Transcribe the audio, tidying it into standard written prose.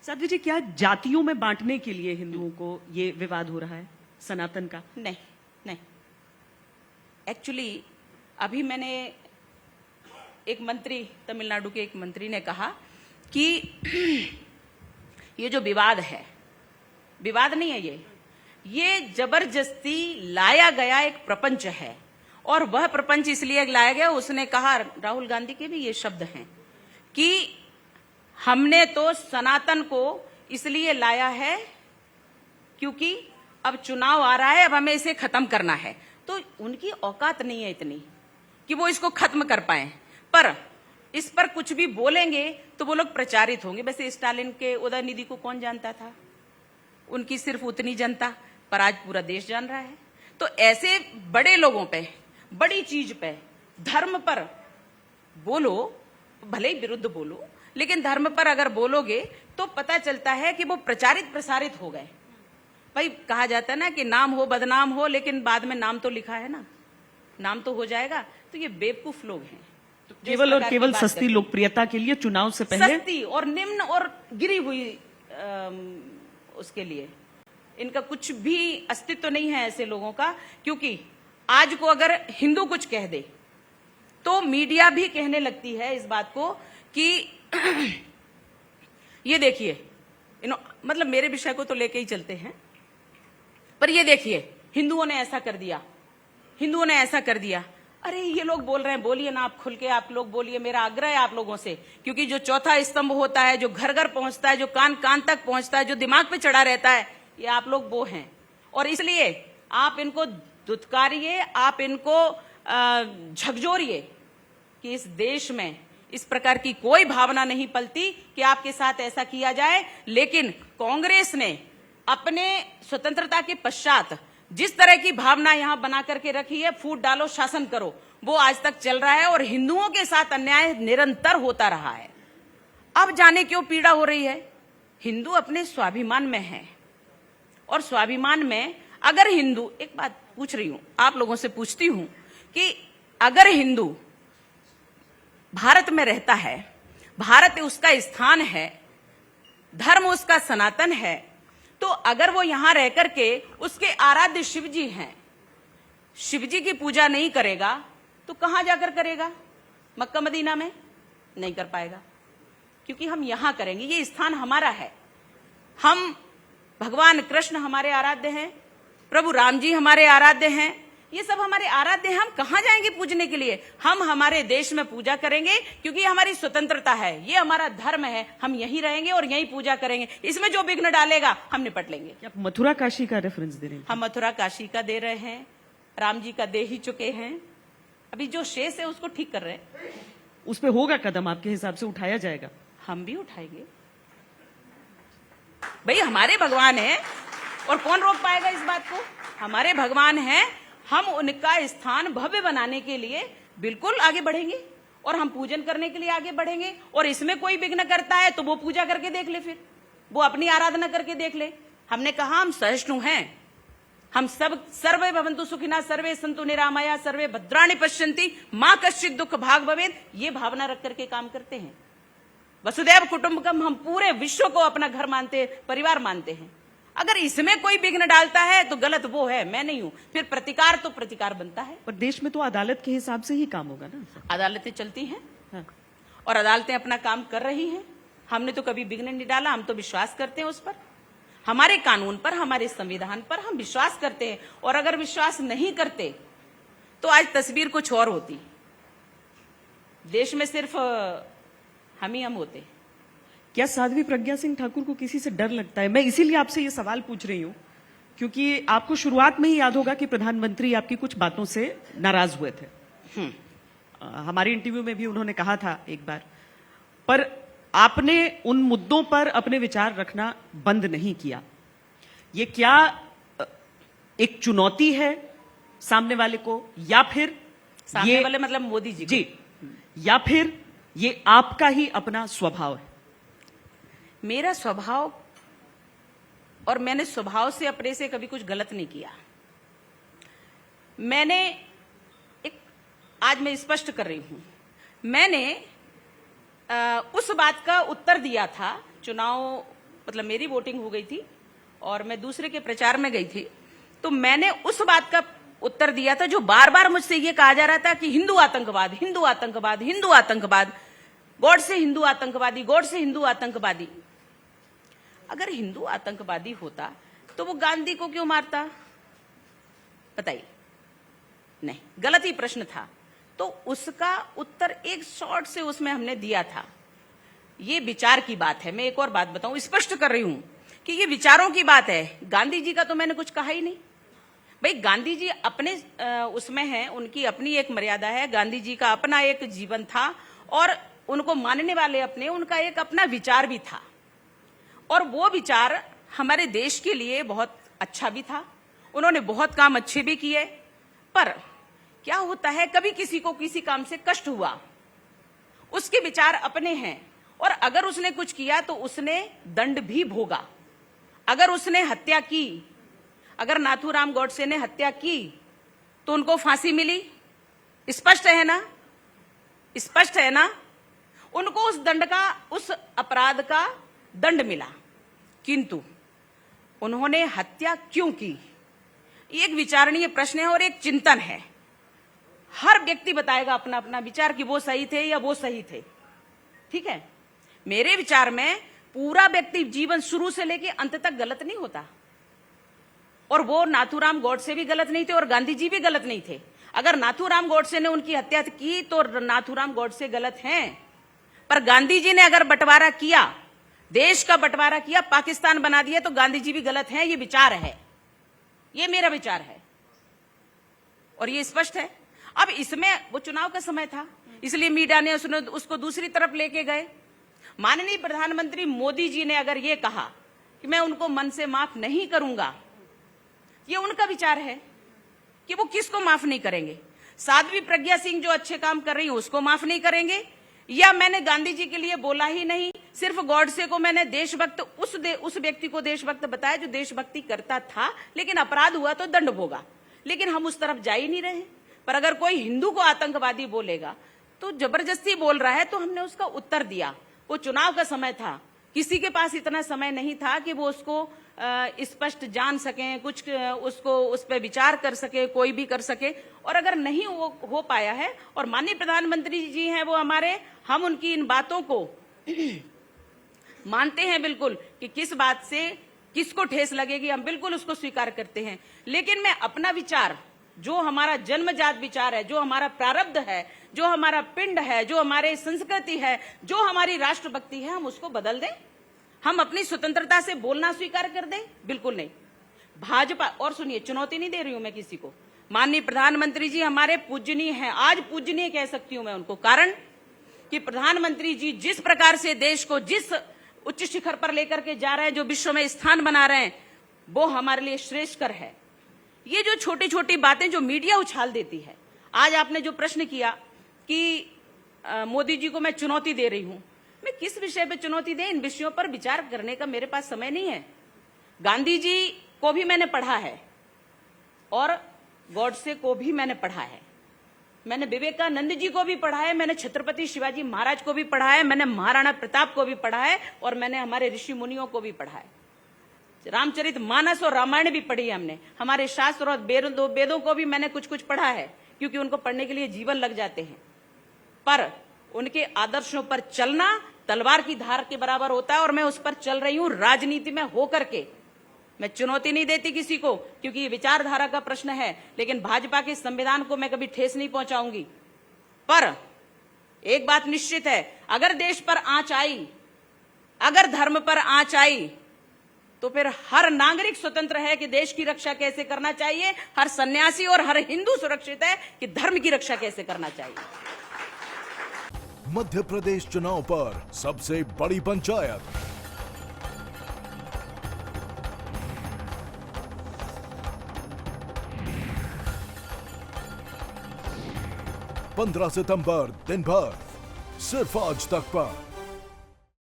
साध्वी जी, क्या जातियों में बांटने के लिए हिंदुओं को ये विवाद हो रहा है सनातन का? नहीं नहीं, एक्चुअली अभी मैंने एक मंत्री, तमिलनाडु के एक मंत्री ने कहा कि ये जो विवाद है, विवाद नहीं है, ये जबरदस्ती लाया गया एक प्रपंच है। और वह प्रपंच इसलिए लाया गया, उसने कहा, राहुल गांधी के भी ये शब्द हैं कि हमने तो सनातन को इसलिए लाया है क्योंकि अब चुनाव आ रहा है, अब हमें इसे खत्म करना है। तो उनकी औकात नहीं है इतनी कि वो इसको खत्म कर पाए, पर इस पर कुछ भी बोलेंगे तो वो लोग प्रचारित होंगे। वैसे स्टालिन के उदयनिधि को कौन जानता था? उनकी सिर्फ उतनी जनता, पर आज पूरा देश जान रहा है। तो ऐसे बड़े लोगों पे, बड़ी चीज पे, धर्म पर बोलो, भले ही विरुद्ध बोलो, लेकिन धर्म पर अगर बोलोगे तो पता चलता है कि वो प्रचारित प्रसारित हो गए। भाई कहा जाता है ना कि नाम हो बदनाम हो, लेकिन बाद में नाम तो लिखा है ना, नाम तो हो जाएगा। तो ये बेवकूफ लोग हैं, तो केवल और केवल सस्ती लोकप्रियता के लिए चुनाव से पहले सस्ती और निम्न और गिरी हुई उसके लिए इनका कुछ भी अस्तित्व नहीं है ऐसे लोगों का। क्योंकि आज को अगर हिंदू कुछ कह दे तो मीडिया भी कहने लगती है इस बात को कि ये देखिए, मतलब मेरे विषय को तो लेके ही चलते हैं, पर ये देखिए हिंदुओं ने ऐसा कर दिया, हिंदुओं ने ऐसा कर दिया। अरे ये लोग बोल रहे हैं, बोलिए ना आप खुल के, आप लोग बोलिए। मेरा आग्रह है आप लोगों से, क्योंकि जो चौथा स्तंभ होता है, जो घर घर पहुंचता है, जो कान कान तक पहुंचता है, जो दिमाग पे चढ़ा रहता है, ये आप लोग वो हैं। और इसलिए आप इनको दुत्कारिए, आप इनको झकझोरिए कि इस देश में इस प्रकार की कोई भावना नहीं पलती कि आपके साथ ऐसा किया जाए। लेकिन कांग्रेस ने अपने स्वतंत्रता के पश्चात जिस तरह की भावना यहां बना करके रखी है, फूट डालो शासन करो, वो आज तक चल रहा है और हिंदुओं के साथ अन्याय निरंतर होता रहा है। अब जाने क्यों पीड़ा हो रही है? हिंदू अपने स्वाभिमान में है, और स्वाभिमान में अगर हिंदू, एक बात पूछ रही हूं, आप लोगों से पूछती हूं कि अगर हिंदू भारत में रहता है, भारत उसका स्थान है, धर्म उसका सनातन है, तो अगर वो यहां रह करके उसके आराध्य शिव जी हैं, शिव जी की पूजा नहीं करेगा तो कहां जाकर करेगा? मक्का मदीना में नहीं कर पाएगा, क्योंकि हम यहां करेंगे, ये स्थान हमारा है। हम, भगवान कृष्ण हमारे आराध्य हैं, प्रभु राम जी हमारे आराध्य हैं, ये सब हमारे आराध्य हैं। हम कहां जाएंगे पूजने के लिए? हम हमारे देश में पूजा करेंगे, क्योंकि हमारी स्वतंत्रता है, ये हमारा धर्म है, हम यहीं रहेंगे और यहीं पूजा करेंगे। इसमें जो विघ्न डालेगा हम निपट लेंगे। आप मथुरा काशी का रेफरेंस दे रहे हैं? हम मथुरा काशी का दे रहे हैं, राम जी का दे ही चुके हैं, अभी जो शेष है उसको ठीक कर रहे हैं। उस पर होगा कदम, आपके हिसाब से उठाया जाएगा? हम भी उठाएंगे भाई, हमारे भगवान है और कौन रोक पाएगा इस बात को? हमारे भगवान है, हम उनका स्थान भव्य बनाने के लिए बिल्कुल आगे बढ़ेंगे और हम पूजन करने के लिए आगे बढ़ेंगे। और इसमें कोई विघ्न करता है तो वो पूजा करके देख ले, फिर वो अपनी आराधना करके देख ले। हमने कहा हम सहिष्णु हैं, हम सब सर्वे भवन्तु सुखिनः, सर्वे सन्तु निरामया, सर्वे भद्राणि पश्यन्ति, मां कश्चित् दुःख भाग् भवेत्, ये भावना रख करके काम करते हैं। वसुदैव कुटुंबकम, हम पूरे विश्व को अपना घर मानते, परिवार मानते हैं। अगर इसमें कोई विघ्न डालता है तो गलत वो है, मैं नहीं हूं। फिर प्रतिकार तो प्रतिकार बनता है। पर देश में तो अदालत के हिसाब से ही काम होगा ना? अदालतें चलती हैं, हाँ। और अदालतें अपना काम कर रही हैं। हमने तो कभी विघ्न नहीं डाला, हम तो विश्वास करते हैं उस पर, हमारे कानून पर, हमारे संविधान पर हम विश्वास करते हैं। और अगर विश्वास नहीं करते तो आज तस्वीर कुछ और होती, देश में सिर्फ हम ही हम होते। क्या साध्वी प्रज्ञा सिंह ठाकुर को किसी से डर लगता है? मैं इसीलिए आपसे ये सवाल पूछ रही हूं क्योंकि आपको शुरुआत में ही याद होगा कि प्रधानमंत्री आपकी कुछ बातों से नाराज हुए थे। हमारे इंटरव्यू में भी उन्होंने कहा था एक बार, पर आपने उन मुद्दों पर अपने विचार रखना बंद नहीं किया। ये क्या एक चुनौती है सामने वाले को, या फिर सामने वाले मतलब मोदी जी जी, या फिर ये आपका ही अपना स्वभाव है? मेरा स्वभाव, और मैंने स्वभाव से अपने से कभी कुछ गलत नहीं किया। मैंने आज मैं स्पष्ट कर रही हूं, मैंने उस बात का उत्तर दिया था चुनाव मतलब मेरी वोटिंग हो गई थी और मैं दूसरे के प्रचार में गई थी, तो मैंने उस बात का उत्तर दिया था जो बार बार मुझसे ये कहा जा रहा था कि हिंदू आतंकवाद, हिंदू आतंकवाद, हिंदू आतंकवाद, गॉड से हिंदू आतंकवादी, गॉड से हिंदू आतंकवादी। अगर हिंदू आतंकवादी होता तो वो गांधी को क्यों मारता? बताइए। नहीं, गलत ही प्रश्न था। तो उसका उत्तर एक शॉर्ट से उसमें हमने दिया था। ये विचार की बात है। मैं एक और बात बताऊं, स्पष्ट कर रही हूं कि ये विचारों की बात है। गांधी जी का तो मैंने कुछ कहा ही नहीं। भाई गांधी जी अपने उसमें हैं, उनकी अपनी एक मर्यादा है, गांधी जी का अपना एक जीवन था और उनको मानने वाले अपने, उनका एक अपना विचार भी था और वो विचार हमारे देश के लिए बहुत अच्छा भी था। उन्होंने बहुत काम अच्छे भी किए, पर क्या होता है कभी किसी को किसी काम से कष्ट हुआ, उसके विचार अपने हैं और अगर उसने कुछ किया तो उसने दंड भी भोगा। अगर उसने हत्या की, अगर नाथूराम गोडसे ने हत्या की तो उनको फांसी मिली, स्पष्ट है ना? स्पष्ट है ना? उनको उस दंड का, उस अपराध का दंड मिला, किंतु उन्होंने हत्या क्यों की? एक विचारणीय प्रश्न है और एक चिंतन है। हर व्यक्ति बताएगा अपना अपना विचार कि वो सही थे या वो सही थे, ठीक है। मेरे विचार में पूरा व्यक्ति जीवन शुरू से लेके अंत तक गलत नहीं होता और वो नाथूराम गोडसे भी गलत नहीं थे और गांधी जी भी गलत नहीं थे। अगर नाथूराम गोडसे ने उनकी हत्या की तो नाथूराम गोडसे गलत हैं, पर गांधी जी ने अगर बंटवारा किया, देश का बंटवारा किया, पाकिस्तान बना दिया, तो गांधी जी भी गलत हैं। ये विचार है, ये मेरा विचार है और ये स्पष्ट है। अब इसमें वो चुनाव का समय था, इसलिए मीडिया ने उसको दूसरी तरफ लेके गए। माननीय प्रधानमंत्री मोदी जी ने अगर ये कहा कि मैं उनको मन से माफ नहीं करूंगा, ये उनका विचार है कि वो किसको माफ नहीं करेंगे। साध्वी प्रज्ञा सिंह जो अच्छे काम कर रही है उसको माफ नहीं करेंगे, या मैंने गांधी जी के लिए बोला ही नहीं, सिर्फ गॉडसे को मैंने देशभक्त, उस व्यक्ति को देशभक्त बताया जो देशभक्ति करता था, लेकिन अपराध हुआ तो दंड भोगा। लेकिन हम उस तरफ जा ही नहीं रहे। पर अगर कोई हिंदू को आतंकवादी बोलेगा तो जबरदस्ती बोल रहा है, तो हमने उसका उत्तर दिया। वो चुनाव का समय था, किसी के पास इतना समय नहीं था कि वो उसको स्पष्ट जान सकें, कुछ उसको उस पर विचार कर सके, कोई भी कर सके। और अगर नहीं हो पाया है, और माननीय प्रधानमंत्री जी हैं वो हमारे, हम उनकी इन बातों को मानते हैं बिल्कुल कि किस बात से किसको ठेस लगेगी, हम बिल्कुल उसको स्वीकार करते हैं। लेकिन मैं अपना विचार, जो हमारा जन्मजात विचार है, जो हमारा प्रारब्ध है, जो हमारा पिंड है, जो हमारी संस्कृति है, जो हमारी राष्ट्रभक्ति है, हम उसको बदल दें? हम अपनी स्वतंत्रता से बोलना स्वीकार कर दें? बिल्कुल नहीं। भाजपा, और सुनिए, चुनौती नहीं दे रही हूं मैं किसी को, माननीय प्रधानमंत्री जी हमारे पूजनीय हैं, आज पूजनीय कह सकती हूं मैं उनको, कारण कि प्रधानमंत्री जी जिस प्रकार से देश को जिस उच्च शिखर पर लेकर के जा रहे हैं, जो विश्व में स्थान बना रहे हैं, वो हमारे लिए श्रेष्ठकर है। ये जो छोटी छोटी बातें जो मीडिया उछाल देती है, आज आपने जो प्रश्न किया कि मोदी जी को मैं चुनौती दे रही हूं, मैं किस विषय पे चुनौती दें? इन विषयों पर विचार करने का मेरे पास समय नहीं है। गांधी जी को भी मैंने पढ़ा है और गॉडसे को भी मैंने पढ़ा है, मैंने विवेकानंद जी को भी पढ़ा है, मैंने छत्रपति शिवाजी महाराज को भी पढ़ा है, मैंने महाराणा प्रताप को भी पढ़ा है और मैंने हमारे ऋषि मुनियों को भी पढ़ा है। रामचरित मानस और रामायण भी पढ़ी है हमने, हमारे शास्त्र और वेदों को भी मैंने कुछ कुछ पढ़ा है, क्योंकि उनको पढ़ने के लिए जीवन लग जाते हैं। पर उनके आदर्शों पर चलना तलवार की धार के बराबर होता है और मैं उस पर चल रही हूं राजनीति में होकर के। मैं चुनौती नहीं देती किसी को, क्योंकि ये विचारधारा का प्रश्न है, लेकिन भाजपा के संविधान को मैं कभी ठेस नहीं पहुंचाऊंगी। पर एक बात निश्चित है, अगर देश पर आंच आई, अगर धर्म पर आंच आई, तो फिर हर नागरिक स्वतंत्र है कि देश की रक्षा कैसे करना चाहिए, हर सन्यासी और हर हिंदू सुरक्षित है कि धर्म की रक्षा कैसे करना चाहिए। मध्य प्रदेश चुनाव पर सबसे बड़ी पंचायत, 15 सितंबर दिन भर सिर्फ आज तक पर।